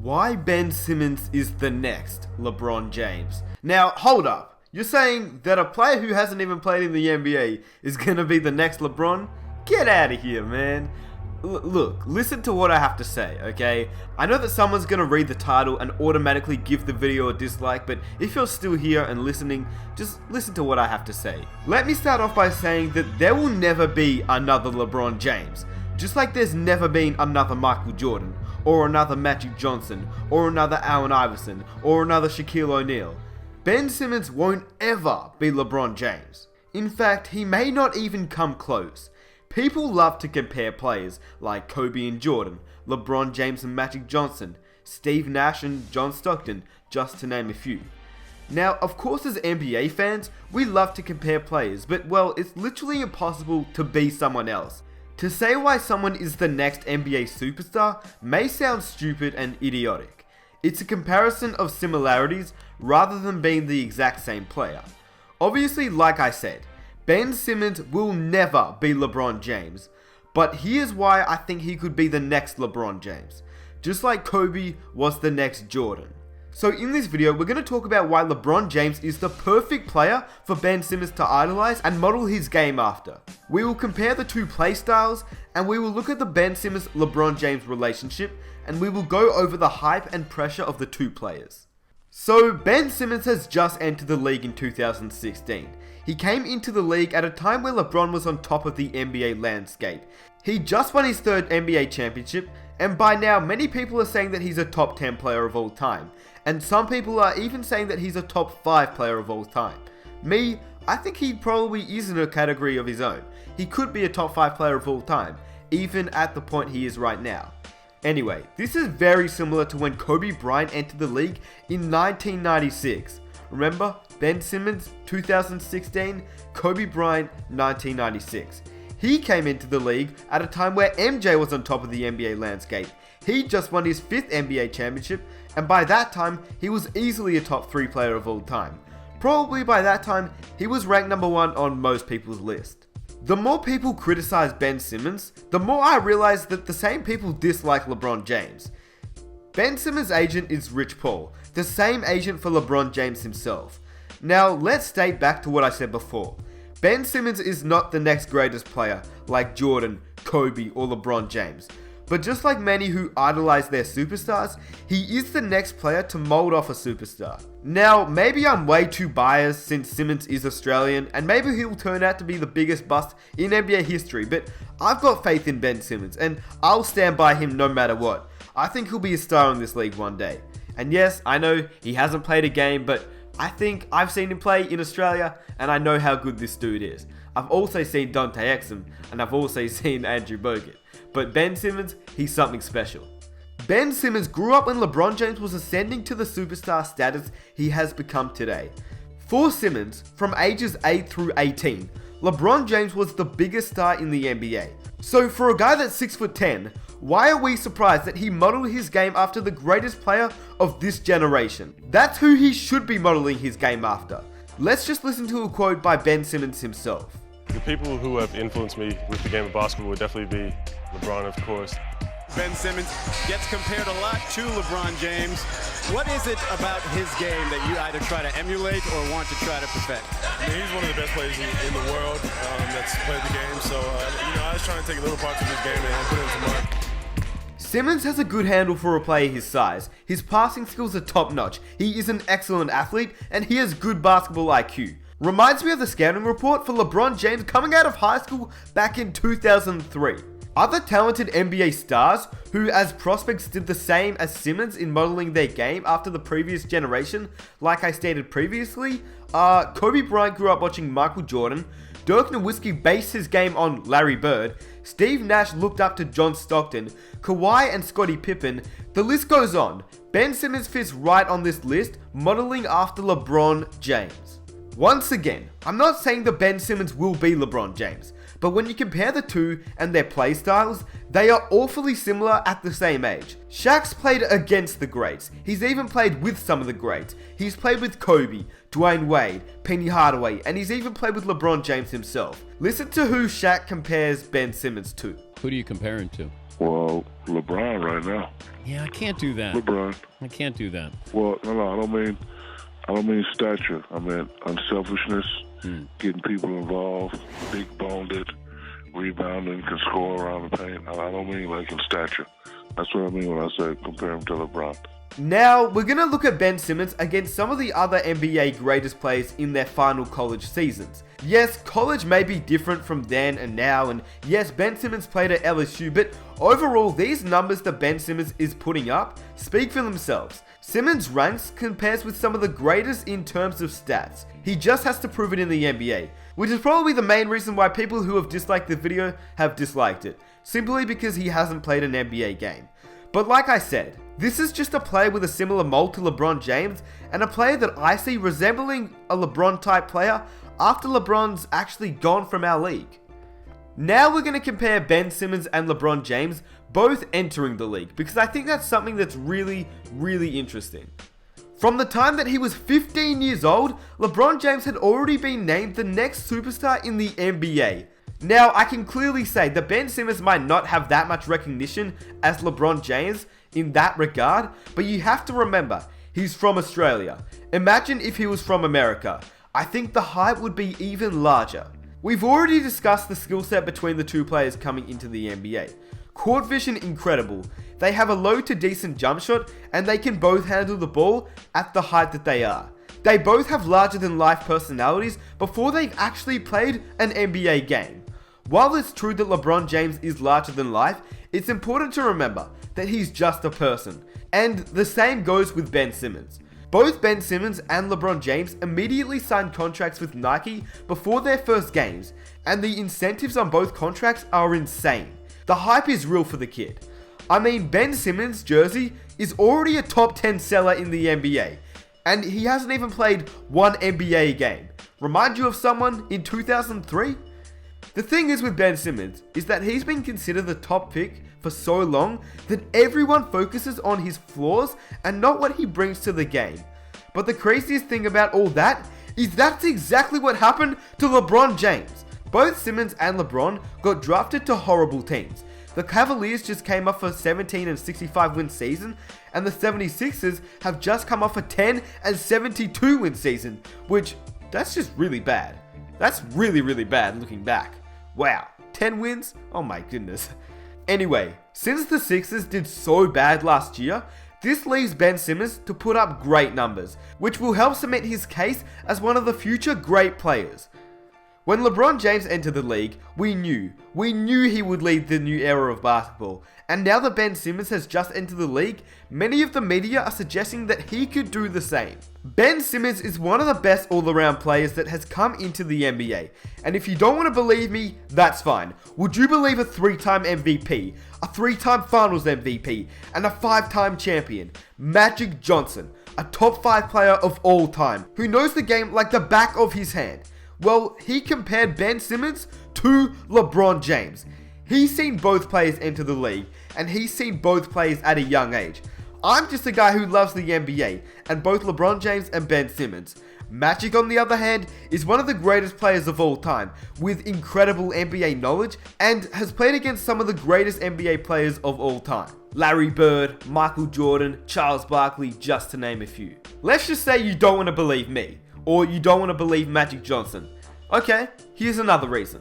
Why Ben Simmons is the next LeBron James. Now, hold up. You're saying that a player who hasn't even played in the NBA is going to be the next LeBron? Get out of here, man. Look, listen to what I have to say, okay? I know that someone's going to read the title and automatically give the video a dislike, but if you're still here and listening, just listen to what I have to say. Let me start off by saying that there will never be another LeBron James. Just like there's never been another Michael Jordan, or another Magic Johnson, or another Allen Iverson, or another Shaquille O'Neal. Ben Simmons won't ever be LeBron James. In fact, he may not even come close. People love to compare players like Kobe and Jordan, LeBron James and Magic Johnson, Steve Nash and John Stockton, just to name a few. Now, of course, as NBA fans, we love to compare players, but well, it's literally impossible to be someone else. To say why someone is the next NBA superstar may sound stupid and idiotic. It's a comparison of similarities rather than being the exact same player. Obviously, like I said, Ben Simmons will never be LeBron James, but here's why I think he could be the next LeBron James, just like Kobe was the next Jordan. So in this video, we're going to talk about why LeBron James is the perfect player for Ben Simmons to idolize and model his game after. We will compare the two play styles, and we will look at the Ben Simmons-LeBron James relationship, and we will go over the hype and pressure of the two players. So Ben Simmons has just entered the league in 2016. He came into the league at a time where LeBron was on top of the NBA landscape. He just won his third NBA championship, and by now many people are saying that he's a top 10 player of all time. And some people are even saying that he's a top 5 player of all time. Me, I think he probably is in a category of his own. He could be a top 5 player of all time, even at the point he is right now. Anyway, this is very similar to when Kobe Bryant entered the league in 1996. Remember? Ben Simmons, 2016, Kobe Bryant, 1996. He came into the league at a time where MJ was on top of the NBA landscape. He just won his 5th NBA championship, and by that time, he was easily a top 3 player of all time. Probably by that time, he was ranked number 1 on most people's list. The more people criticize Ben Simmons, the more I realize that the same people dislike LeBron James. Ben Simmons' agent is Rich Paul, the same agent for LeBron James himself. Now, let's state back to what I said before. Ben Simmons is not the next greatest player like Jordan, Kobe, or LeBron James. But just like many who idolize their superstars, he is the next player to mold off a superstar. Now, maybe I'm way too biased since Simmons is Australian, and maybe he'll turn out to be the biggest bust in NBA history, but I've got faith in Ben Simmons, and I'll stand by him no matter what. I think he'll be a star in this league one day. And yes, I know he hasn't played a game, but I think I've seen him play in Australia, and I know how good this dude is. I've also seen Dante Exum, and I've also seen Andrew Bogut. But Ben Simmons, he's something special. Ben Simmons grew up when LeBron James was ascending to the superstar status he has become today. For Simmons, from ages 8 through 18, LeBron James was the biggest star in the NBA. So for a guy that's 6'10", why are we surprised that he modeled his game after the greatest player of this generation? That's who he should be modeling his game after. Let's just listen to a quote by Ben Simmons himself. The people who have influenced me with the game of basketball would definitely be LeBron, of course. Ben Simmons gets compared a lot to LeBron James. What is it about his game that you either try to emulate or want to try to perfect? I mean, he's one of the best players in the world that's played the game. So, I was trying to take little parts of his game and put it into mine. Simmons has a good handle for a player his size. His passing skills are top notch. He is an excellent athlete and he has good basketball IQ. Reminds me of the scouting report for LeBron James coming out of high school back in 2003. Other talented NBA stars who as prospects did the same as Simmons in modeling their game after the previous generation, like I stated previously, Kobe Bryant grew up watching Michael Jordan, Dirk Nowitzki based his game on Larry Bird, Steve Nash looked up to John Stockton, Kawhi and Scottie Pippen, the list goes on. Ben Simmons fits right on this list, modeling after LeBron James. Once again, I'm not saying that Ben Simmons will be LeBron James, but when you compare the two and their play styles, they are awfully similar at the same age. Shaq's played against the greats. He's even played with some of the greats. He's played with Kobe, Dwayne Wade, Penny Hardaway, and he's even played with LeBron James himself. Listen to who Shaq compares Ben Simmons to. Who do you compare him to? Well, LeBron right now. Yeah, I can't do that. LeBron. I can't do that. Well, no, I don't mean stature. I mean unselfishness, getting people involved, big-boned, rebounding, can score around the paint. I don't mean like in stature. That's what I mean when I say compare him to LeBron. Now, we're going to look at Ben Simmons against some of the other NBA greatest players in their final college seasons. Yes, college may be different from then and now, and yes, Ben Simmons played at LSU, but overall, these numbers that Ben Simmons is putting up speak for themselves. Simmons' ranks compares with some of the greatest in terms of stats. He just has to prove it in the NBA, which is probably the main reason why people who have disliked the video have disliked it, simply because he hasn't played an NBA game. But like I said, this is just a player with a similar mold to LeBron James, and a player that I see resembling a LeBron type player after LeBron's actually gone from our league. Now we're going to compare Ben Simmons and LeBron James both entering the league, because I think that's something that's really interesting. From the time that he was 15 years old, LeBron James had already been named the next superstar in the NBA. Now, I can clearly say that Ben Simmons might not have that much recognition as LeBron James in that regard, but you have to remember, he's from Australia. Imagine if he was from America. I think the hype would be even larger. We've already discussed the skill set between the two players coming into the NBA. Court vision incredible. They have a low to decent jump shot, and they can both handle the ball at the height that they are. They both have larger than life personalities before they've actually played an NBA game. While it's true that LeBron James is larger than life, it's important to remember that he's just a person. And the same goes with Ben Simmons. Both Ben Simmons and LeBron James immediately signed contracts with Nike before their first games, and the incentives on both contracts are insane. The hype is real for the kid. I mean, Ben Simmons' jersey is already a top 10 seller in the NBA, and he hasn't even played one NBA game. Remind you of someone in 2003? The thing is with Ben Simmons is that he's been considered the top pick for so long that everyone focuses on his flaws and not what he brings to the game. But the craziest thing about all that is that's exactly what happened to LeBron James. Both Simmons and LeBron got drafted to horrible teams. The Cavaliers just came off a 17 and 65 win season, and the 76ers have just come off a 10 and 72 win season, which that's just really bad. That's really bad looking back. Wow, 10 wins? Oh my goodness. Anyway, since the Sixers did so bad last year, this leaves Ben Simmons to put up great numbers, which will help cement his case as one of the future great players. When LeBron James entered the league, we knew he would lead the new era of basketball, and now that Ben Simmons has just entered the league, many of the media are suggesting that he could do the same. Ben Simmons is one of the best all-around players that has come into the NBA, and if you don't want to believe me, that's fine. Would you believe a 3-time MVP, a 3-time Finals MVP, and a 5-time champion, Magic Johnson, a top 5 player of all time, who knows the game like the back of his hand? Well, he compared Ben Simmons to LeBron James. He's seen both players enter the league, and he's seen both players at a young age. I'm just a guy who loves the NBA, and both LeBron James and Ben Simmons. Magic, on the other hand, is one of the greatest players of all time, with incredible NBA knowledge, and has played against some of the greatest NBA players of all time. Larry Bird, Michael Jordan, Charles Barkley, just to name a few. Let's just say you don't want to believe me, or you don't want to believe Magic Johnson. Okay, here's another reason.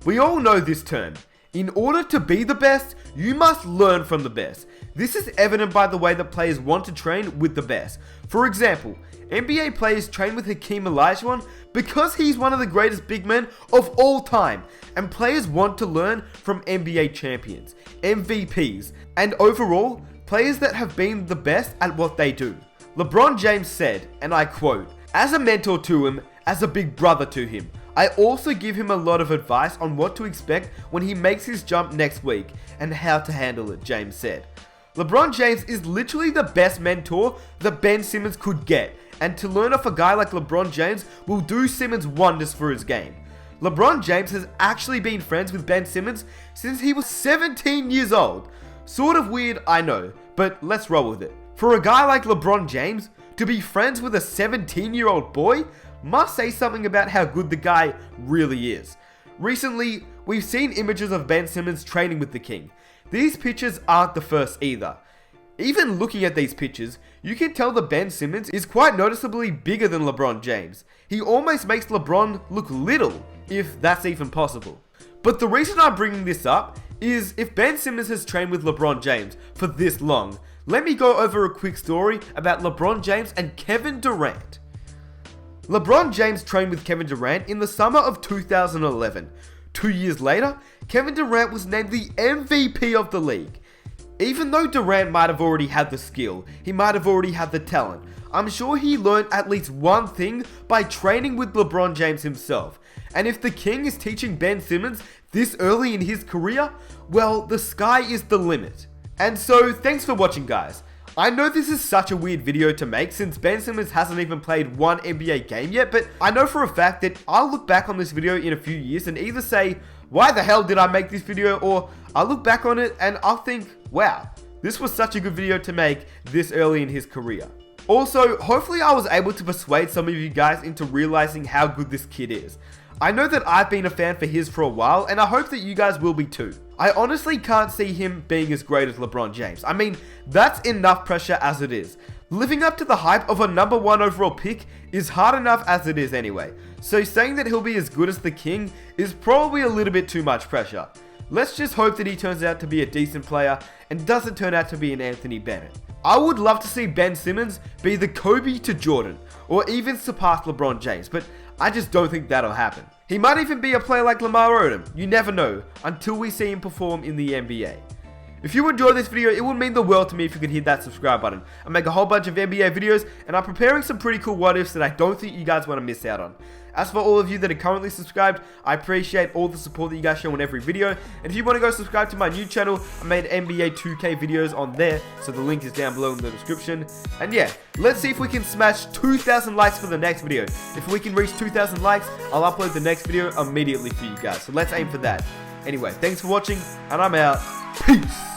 We all know this term. In order to be the best, you must learn from the best. This is evident by the way that players want to train with the best. For example, NBA players train with Hakeem Olajuwon because he's one of the greatest big men of all time, and players want to learn from NBA champions, MVPs, and overall, players that have been the best at what they do. LeBron James said, and I quote, "As a mentor to him, as a big brother to him, I also give him a lot of advice on what to expect when he makes his jump next week and how to handle it," James said. LeBron James is literally the best mentor that Ben Simmons could get, and to learn off a guy like LeBron James will do Simmons wonders for his game. LeBron James has actually been friends with Ben Simmons since he was 17 years old. Sort of weird, I know, but let's roll with it. For a guy like LeBron James, to be friends with a 17-year-old boy must say something about how good the guy really is. Recently, we've seen images of Ben Simmons training with the King. these pictures aren't the first either. Even looking at these pictures, you can tell that Ben Simmons is quite noticeably bigger than LeBron James. He almost makes LeBron look little, if that's even possible. But the reason I'm bringing this up is if Ben Simmons has trained with LeBron James for this long, let me go over a quick story about LeBron James and Kevin Durant. LeBron James trained with Kevin Durant in the summer of 2011. 2 years later, Kevin Durant was named the MVP of the league. Even though Durant might have already had the skill, he might have already had the talent, I'm sure he learned at least one thing by training with LeBron James himself. And if the King is teaching Ben Simmons this early in his career, well, the sky is the limit. And so, thanks for watching, guys. I know this is such a weird video to make since Ben Simmons hasn't even played one NBA game yet, but I know for a fact that I'll look back on this video in a few years and either say, why the hell did I make this video? Or I'll look back on it and I'll think, wow, this was such a good video to make this early in his career. Also, hopefully I was able to persuade some of you guys into realizing how good this kid is. I know that I've been a fan for his for a while, and I hope that you guys will be too. I honestly can't see him being as great as LeBron James. I mean, that's enough pressure as it is. Living up to the hype of a number 1 overall pick is hard enough as it is anyway. So saying that he'll be as good as the King is probably a little bit too much pressure. Let's just hope that he turns out to be a decent player and doesn't turn out to be an Anthony Bennett. I would love to see Ben Simmons be the Kobe to Jordan, or even surpass LeBron James, but I just don't think that'll happen. He might even be a player like Lamar Odom, you never know, until we see him perform in the NBA. If you enjoyed this video, it would mean the world to me if you could hit that subscribe button. I make a whole bunch of NBA videos, and I'm preparing some pretty cool what ifs that I don't think you guys want to miss out on. As for all of you that are currently subscribed, I appreciate all the support that you guys show on every video. And if you want to go subscribe to my new channel, I made NBA 2K videos on there, so the link is down below in the description. And yeah, let's see if we can smash 2,000 likes for the next video. If we can reach 2,000 likes, I'll upload the next video immediately for you guys. So let's aim for that. Anyway, thanks for watching, and I'm out. Peace!